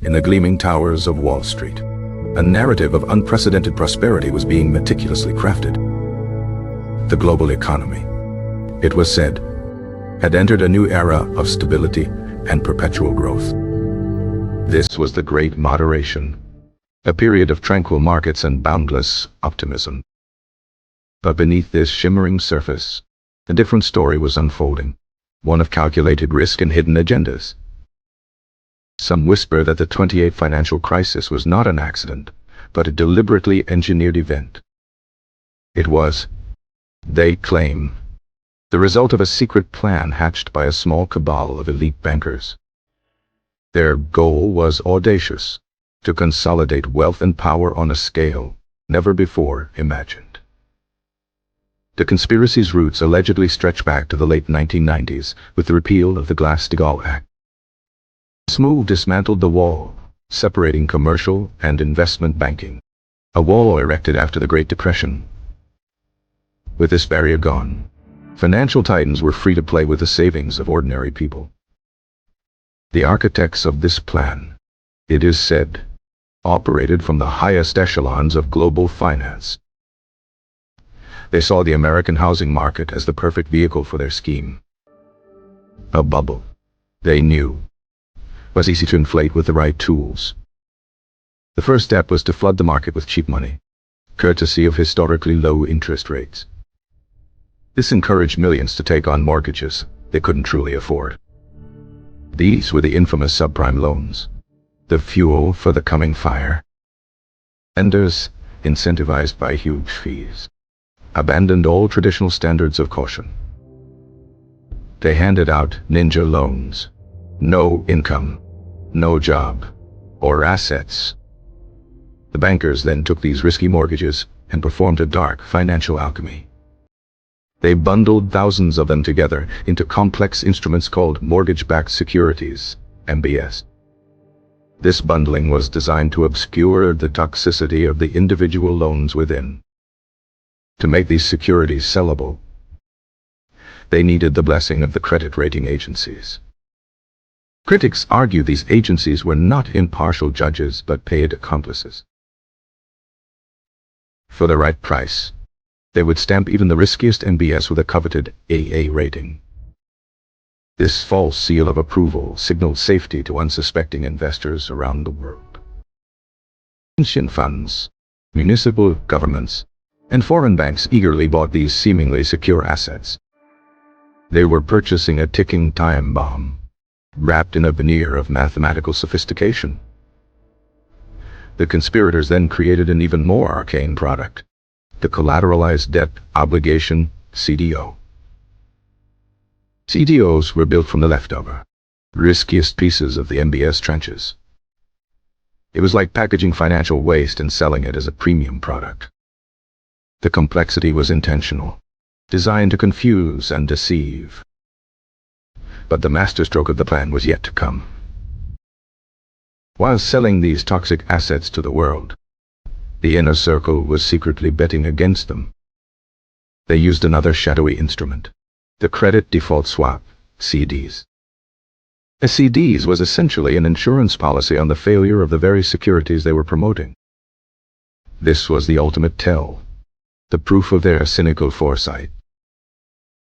In the gleaming towers of Wall Street, a narrative of unprecedented prosperity was being meticulously crafted. The global economy, it was said, had entered a new era of stability and perpetual growth. This was the Great Moderation, a period of tranquil markets and boundless optimism. But beneath this shimmering surface, a different story was unfolding, one of calculated risk and hidden agendas. Some whisper that the '28 financial crisis was not an accident, but a deliberately engineered event. It was, they claim, the result of a secret plan hatched by a small cabal of elite bankers. Their goal was audacious: to consolidate wealth and power on a scale never before imagined. The conspiracy's roots allegedly stretch back to the late 1990s with the repeal of the Glass-Steagall Act. This move dismantled the wall, separating commercial and investment banking, a wall erected after the Great Depression. With this barrier gone, financial titans were free to play with the savings of ordinary people. The architects of this plan, it is said, operated from the highest echelons of global finance. They saw the American housing market as the perfect vehicle for their scheme. A bubble, they knew, was easy to inflate with the right tools. The first step was to flood the market with cheap money, courtesy of historically low interest rates. This encouraged millions to take on mortgages they couldn't truly afford. These were the infamous subprime loans, the fuel for the coming fire. Lenders, incentivized by huge fees, abandoned all traditional standards of caution. They handed out ninja loans, no income, no job, or assets. The bankers then took these risky mortgages and performed a dark financial alchemy. They bundled thousands of them together into complex instruments called mortgage-backed securities, MBS. This bundling was designed to obscure the toxicity of the individual loans within. To make these securities sellable, they needed the blessing of the credit rating agencies. Critics argue these agencies were not impartial judges but paid accomplices. For the right price, they would stamp even the riskiest MBS with a coveted AA rating. This false seal of approval signaled safety to unsuspecting investors around the world. Pension funds, municipal governments, and foreign banks eagerly bought these seemingly secure assets. They were purchasing a ticking time bomb, wrapped in a veneer of mathematical sophistication. The conspirators then created an even more arcane product, the collateralized debt obligation, CDO. CDOs were built from the leftover, riskiest pieces of the MBS trenches. It was like packaging financial waste and selling it as a premium product. The complexity was intentional, designed to confuse and deceive. But the masterstroke of the plan was yet to come. While selling these toxic assets to the world, the inner circle was secretly betting against them. They used another shadowy instrument, the credit default swap, CDs. A CDs was essentially an insurance policy on the failure of the very securities they were promoting. This was the ultimate tell, the proof of their cynical foresight.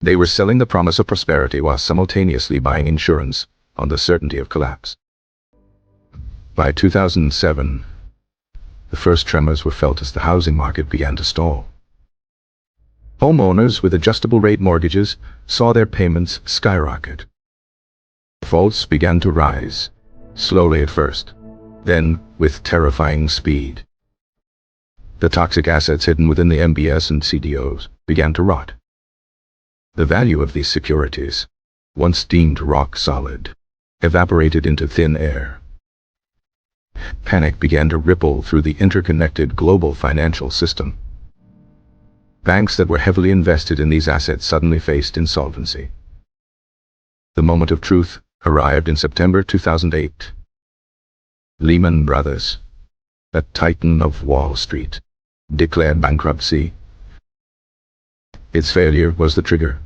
They were selling the promise of prosperity while simultaneously buying insurance on the certainty of collapse. By 2007, the first tremors were felt as the housing market began to stall. Homeowners with adjustable-rate mortgages saw their payments skyrocket. Defaults began to rise, slowly at first, then with terrifying speed. The toxic assets hidden within the MBS and CDOs began to rot. The value of these securities, once deemed rock solid, evaporated into thin air. Panic began to ripple through the interconnected global financial system. Banks that were heavily invested in these assets suddenly faced insolvency. The moment of truth arrived in September 2008. Lehman Brothers, a titan of Wall Street, declared bankruptcy. Its failure was the trigger.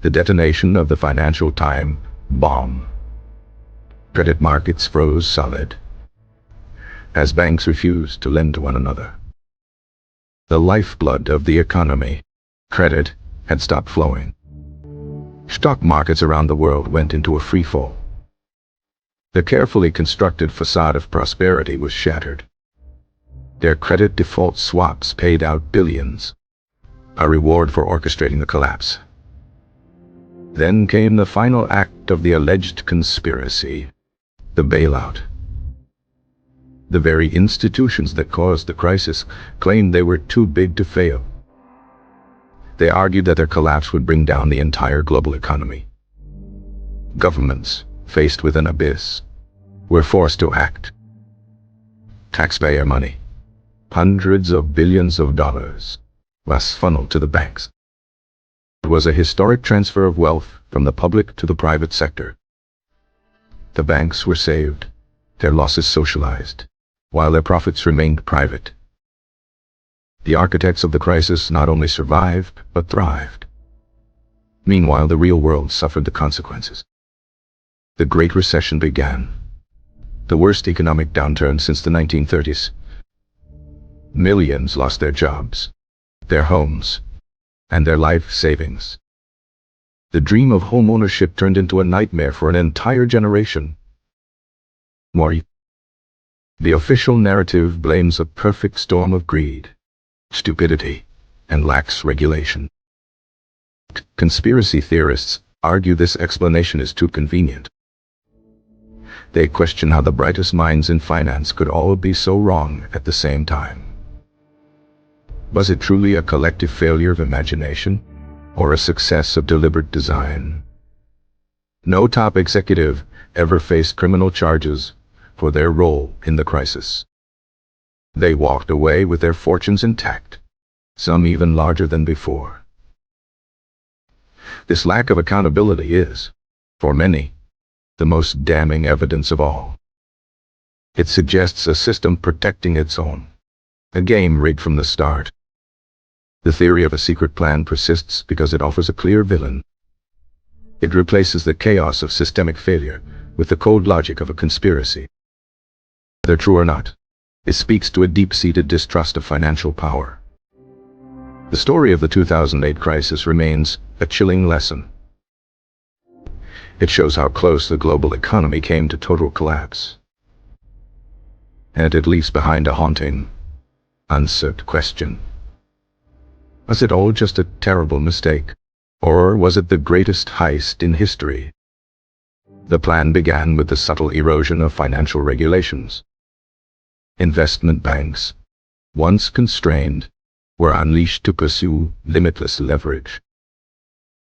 The detonation of the financial time bomb. Credit markets froze solid as banks refused to lend to one another. The lifeblood of the economy, credit, had stopped flowing. Stock markets around the world went into a free fall. The carefully constructed facade of prosperity was shattered. Their credit default swaps paid out billions, a reward for orchestrating the collapse. Then came the final act of the alleged conspiracy, the bailout. The very institutions that caused the crisis claimed they were too big to fail. They argued that their collapse would bring down the entire global economy. Governments, faced with an abyss, were forced to act. Taxpayer money, hundreds of billions of dollars, was funneled to the banks. It was a historic transfer of wealth from the public to the private sector. The banks were saved, their losses socialized, while their profits remained private. The architects of the crisis not only survived, but thrived. Meanwhile, the real world suffered the consequences. The Great Recession began, the worst economic downturn since the 1930s. Millions lost their jobs, their homes, and their life savings. The dream of home ownership turned into a nightmare for an entire generation. The official narrative blames a perfect storm of greed, stupidity, and lax regulation. Conspiracy theorists argue this explanation is too convenient. They question how the brightest minds in finance could all be so wrong at the same time. Was it truly a collective failure of imagination, or a success of deliberate design? No top executive ever faced criminal charges for their role in the crisis. They walked away with their fortunes intact, some even larger than before. This lack of accountability is, for many, the most damning evidence of all. It suggests a system protecting its own, a game rigged from the start. The theory of a secret plan persists because it offers a clear villain. It replaces the chaos of systemic failure with the cold logic of a conspiracy. Whether true or not, it speaks to a deep-seated distrust of financial power. The story of the 2008 crisis remains a chilling lesson. It shows how close the global economy came to total collapse. And it leaves behind a haunting, unanswered question. Was it all just a terrible mistake, or was it the greatest heist in history? The plan began with the subtle erosion of financial regulations. Investment banks, once constrained, were unleashed to pursue limitless leverage.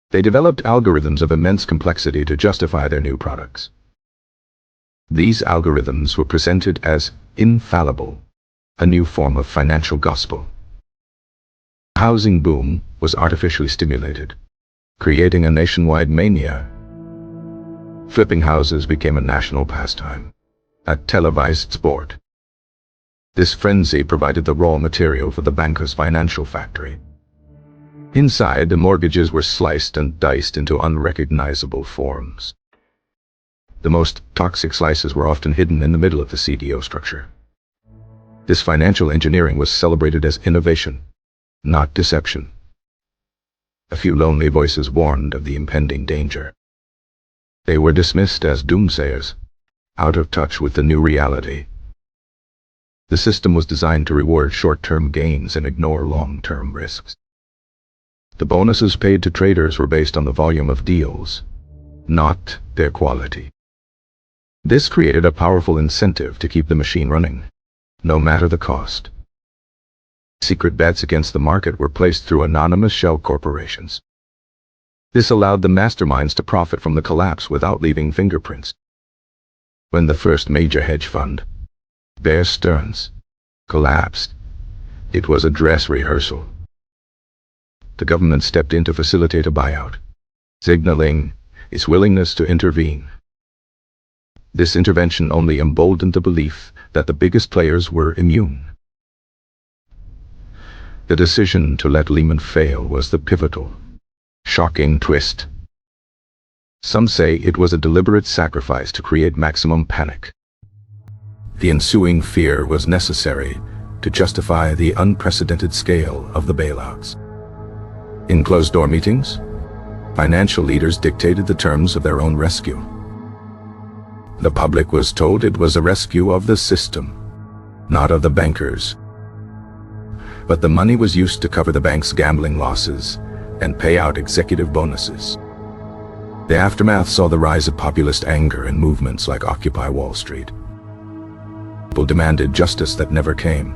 They developed algorithms of immense complexity to justify their new products. These algorithms were presented as infallible, a new form of financial gospel. The housing boom was artificially stimulated, creating a nationwide mania. Flipping houses became a national pastime, a televised sport. This frenzy provided the raw material for the bankers' financial factory. Inside, the mortgages were sliced and diced into unrecognizable forms. The most toxic slices were often hidden in the middle of the CDO structure. This financial engineering was celebrated as innovation, not deception. A few lonely voices warned of the impending danger. They were dismissed as doomsayers, out of touch with the new reality. The system was designed to reward short-term gains and ignore long-term risks. The bonuses paid to traders were based on the volume of deals, not their quality. This created a powerful incentive to keep the machine running, no matter the cost. Secret bets against the market were placed through anonymous shell corporations. This allowed the masterminds to profit from the collapse without leaving fingerprints. When the first major hedge fund, Bear Stearns, collapsed, it was a dress rehearsal. The government stepped in to facilitate a buyout, signaling its willingness to intervene. This intervention only emboldened the belief that the biggest players were immune. The decision to let Lehman fail was the pivotal, shocking twist Some say it was a deliberate sacrifice to create maximum panic. The ensuing fear was necessary to justify the unprecedented scale of the bailouts. In closed-door meetings, financial leaders dictated the terms of their own rescue. The public was told it was a rescue of the system, not of the bankers. But the money was used to cover the bank's gambling losses and pay out executive bonuses. The aftermath saw the rise of populist anger and movements like Occupy Wall Street. People demanded justice that never came.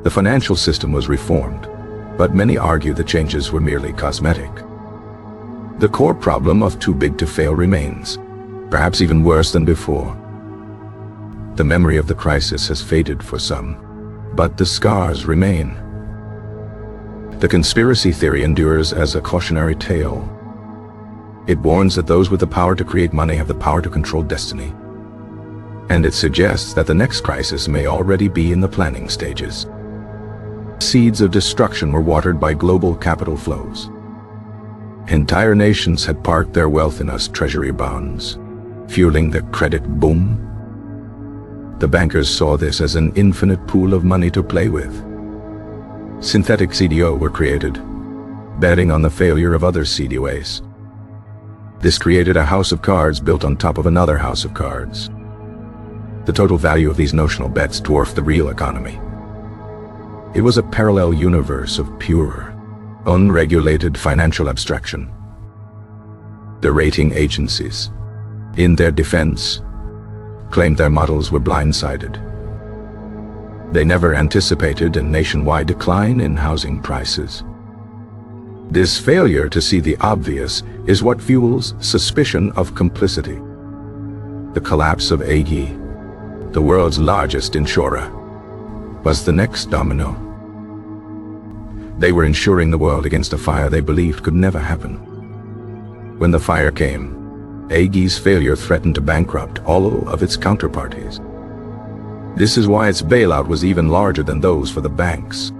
The financial system was reformed, but many argue the changes were merely cosmetic. The core problem of too big to fail remains, perhaps even worse than before. The memory of the crisis has faded for some, but the scars remain. The conspiracy theory endures as a cautionary tale. It warns that those with the power to create money have the power to control destiny. And it suggests that the next crisis may already be in the planning stages. Seeds of destruction were watered by global capital flows. Entire nations had parked their wealth in US Treasury bonds, fueling the credit boom. The bankers saw this as an infinite pool of money to play with. Synthetic CDO were created, betting on the failure of other CDOs. This created a house of cards built on top of another house of cards. The total value of these notional bets dwarfed the real economy. It was a parallel universe of pure, unregulated financial abstraction. The rating agencies, in their defense, claimed their models were blindsided. They never anticipated a nationwide decline in housing prices. This failure to see the obvious is what fuels suspicion of complicity. The collapse of AG, the world's largest insurer, was the next domino. They were insuring the world against a fire they believed could never happen. When the fire came, AG's failure threatened to bankrupt all of its counterparties. This is why its bailout was even larger than those for the banks.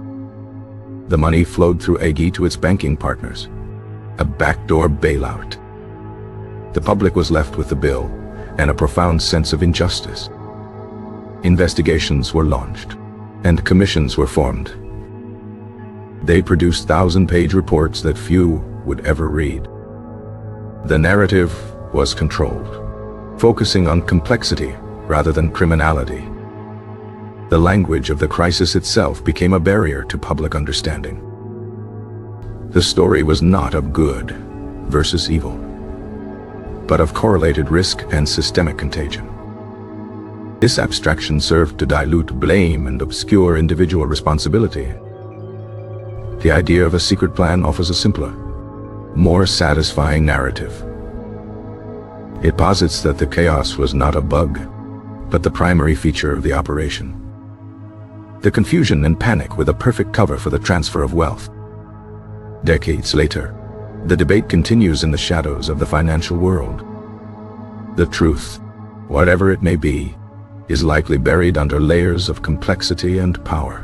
The money flowed through AG to its banking partners, a backdoor bailout. The public was left with the bill and a profound sense of injustice. Investigations were launched, and commissions were formed. They produced 1,000-page reports that few would ever read. The narrative was controlled, focusing on complexity rather than criminality. The language of the crisis itself became a barrier to public understanding. The story was not of good versus evil, but of correlated risk and systemic contagion. This abstraction served to dilute blame and obscure individual responsibility. The idea of a secret plan offers a simpler, more satisfying narrative. It posits that the chaos was not a bug, but the primary feature of the operation. The confusion and panic were the perfect cover for the transfer of wealth. Decades later, the debate continues in the shadows of the financial world. The truth, whatever it may be, is likely buried under layers of complexity and power.